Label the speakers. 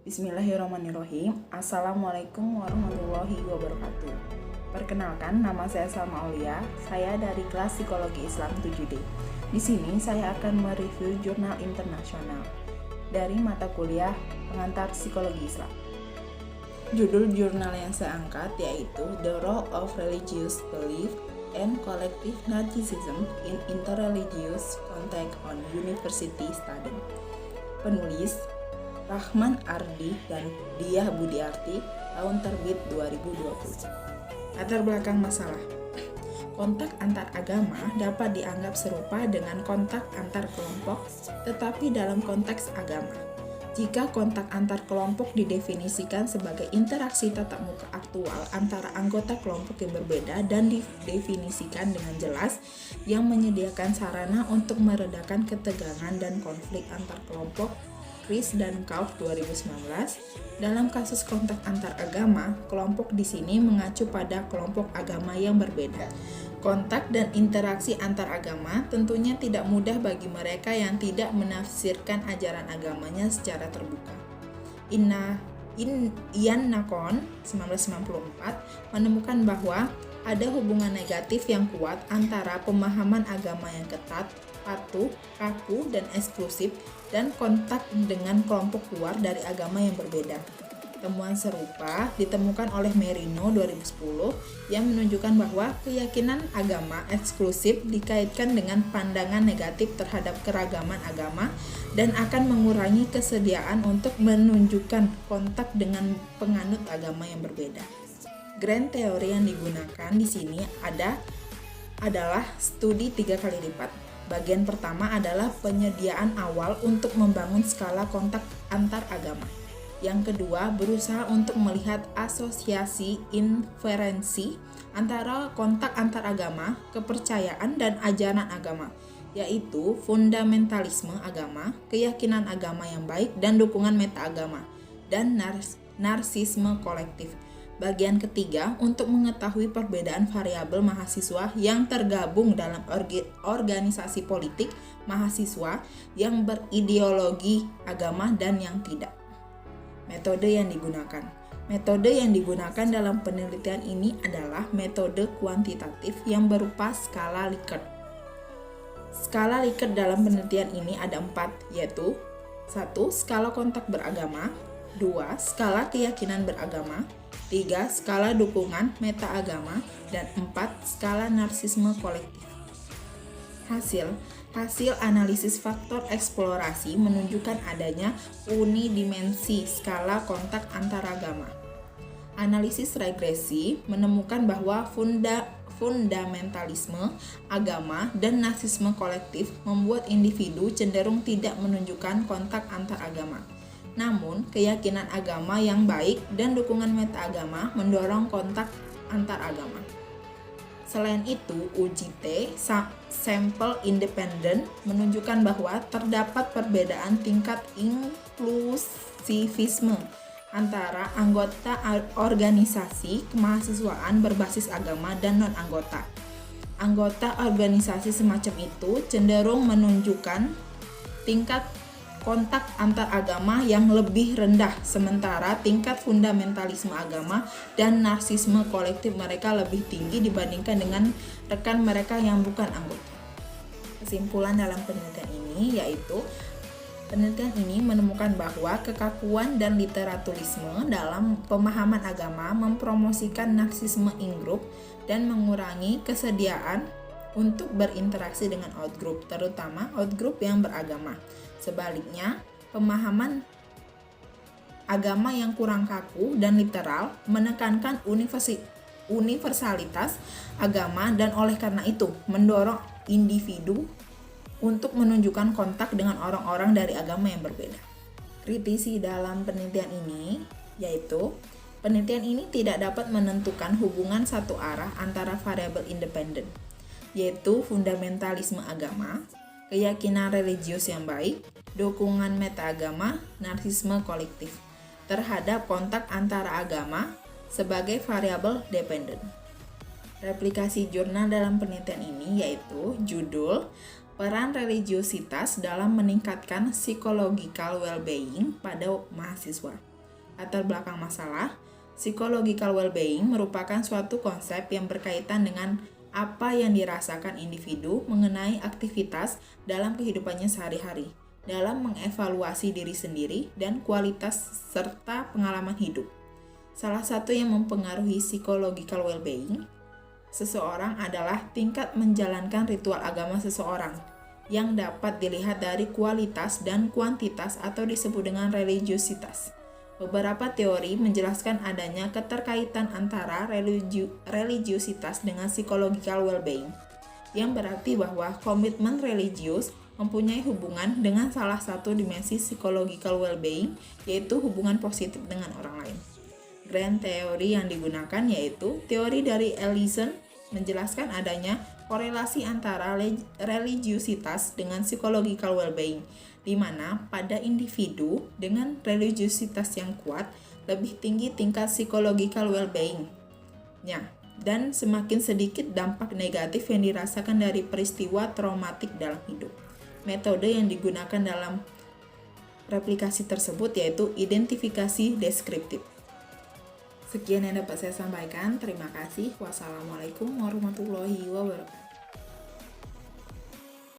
Speaker 1: Bismillahirrahmanirrahim. Assalamualaikum warahmatullahi wabarakatuh. Perkenalkan, nama saya Salma Aulia. Saya dari kelas Psikologi Islam 7D. Di sini saya akan mereview jurnal internasional dari mata kuliah Pengantar Psikologi Islam. Judul jurnal yang saya angkat yaitu The Role of Religious Belief and Collective Narcissism in Interreligious Context on University Student. Penulis Rahman Ardi dan Diah Budiarti, tahun terbit 2020. Latar belakang masalah. Kontak antar agama dapat dianggap serupa dengan kontak antar kelompok, tetapi dalam konteks agama. Jika kontak antar kelompok didefinisikan sebagai interaksi tatap muka aktual antara anggota kelompok yang berbeda dan didefinisikan dengan jelas yang menyediakan sarana untuk meredakan ketegangan dan konflik antar kelompok, Chris dan Kauf 2019. Dalam kasus kontak antar agama, kelompok di sini mengacu pada kelompok agama yang berbeda. Kontak dan interaksi antar agama tentunya tidak mudah bagi mereka yang tidak menafsirkan ajaran agamanya secara terbuka. Ian Nakon 1994 menemukan bahwa ada hubungan negatif yang kuat antara pemahaman agama yang ketat, patuh, kaku, dan eksklusif, dan kontak dengan kelompok luar dari agama yang berbeda. Temuan serupa ditemukan oleh Merino 2010 yang menunjukkan bahwa keyakinan agama eksklusif dikaitkan dengan pandangan negatif terhadap keragaman agama dan akan mengurangi kesediaan untuk menunjukkan kontak dengan penganut agama yang berbeda. Grand teori yang digunakan di sini adalah studi 3 kali lipat. Bagian pertama adalah penyediaan awal untuk membangun skala kontak antar agama. Yang kedua, berusaha untuk melihat asosiasi inferensi antara kontak antar agama, kepercayaan, dan ajaran agama, yaitu fundamentalisme agama, keyakinan agama yang baik, dan dukungan meta-agama, dan narsisme kolektif. Bagian ketiga, untuk mengetahui perbedaan variabel mahasiswa yang tergabung dalam organisasi politik mahasiswa yang berideologi agama dan yang tidak. Metode yang digunakan. Metode yang digunakan dalam penelitian ini adalah metode kuantitatif yang berupa skala Likert. Skala Likert dalam penelitian ini ada 4, yaitu 1. Skala kontak beragama, 2. Skala keyakinan beragama, 3. Skala dukungan meta-agama, dan 4. Skala narsisme kolektif. Hasil analisis faktor eksplorasi menunjukkan adanya unidimensi skala kontak antaragama. Analisis regresi menemukan bahwa fundamentalisme agama dan narsisme kolektif membuat individu cenderung tidak menunjukkan kontak antar agama. Namun, keyakinan agama yang baik dan dukungan meta-agama mendorong kontak antar agama. Selain itu, uji T sampel independen menunjukkan bahwa terdapat perbedaan tingkat inklusivisme antara anggota organisasi kemahasiswaan berbasis agama dan non-anggota. Anggota organisasi semacam itu cenderung menunjukkan tingkat kontak antar agama yang lebih rendah, sementara tingkat fundamentalisme agama dan narsisme kolektif mereka lebih tinggi dibandingkan dengan rekan mereka yang bukan anggota. Kesimpulan dalam penelitian ini yaitu penelitian ini menemukan bahwa kekakuan dan literaturisme dalam pemahaman agama mempromosikan narsisme in-group dan mengurangi kesediaan untuk berinteraksi dengan outgroup, terutama outgroup yang beragama. Sebaliknya, pemahaman agama yang kurang kaku dan literal menekankan universalitas agama dan oleh karena itu mendorong individu untuk menunjukkan kontak dengan orang-orang dari agama yang berbeda. Kritisi dalam penelitian ini yaitu penelitian ini tidak dapat menentukan hubungan satu arah antara variabel independen, yaitu fundamentalisme agama, keyakinan religius yang baik, dukungan meta-agama, narsisme kolektif terhadap kontak antara agama sebagai variabel dependen. Replikasi jurnal dalam penelitian ini yaitu judul Peran religiositas dalam meningkatkan psychological well-being pada mahasiswa. Latar belakang masalah, psychological well-being merupakan suatu konsep yang berkaitan dengan apa yang dirasakan individu mengenai aktivitas dalam kehidupannya sehari-hari, dalam mengevaluasi diri sendiri dan kualitas serta pengalaman hidup. Salah satu yang mempengaruhi psychological well-being seseorang adalah tingkat menjalankan ritual agama seseorang, yang dapat dilihat dari kualitas dan kuantitas atau disebut dengan religiositas. Beberapa teori menjelaskan adanya keterkaitan antara religiositas dengan psychological well-being, yang berarti bahwa komitmen religius mempunyai hubungan dengan salah satu dimensi psychological well-being, yaitu hubungan positif dengan orang lain. Grand teori yang digunakan yaitu teori dari Ellison menjelaskan adanya korelasi antara religiositas dengan psychological well-being, di mana pada individu dengan religiositas yang kuat lebih tinggi tingkat psychological well-being-nya dan semakin sedikit dampak negatif yang dirasakan dari peristiwa traumatik dalam hidup. Metode yang digunakan dalam replikasi tersebut yaitu identifikasi deskriptif. Sekian yang dapat saya sampaikan. Terima kasih. Wassalamualaikum warahmatullahi wabarakatuh.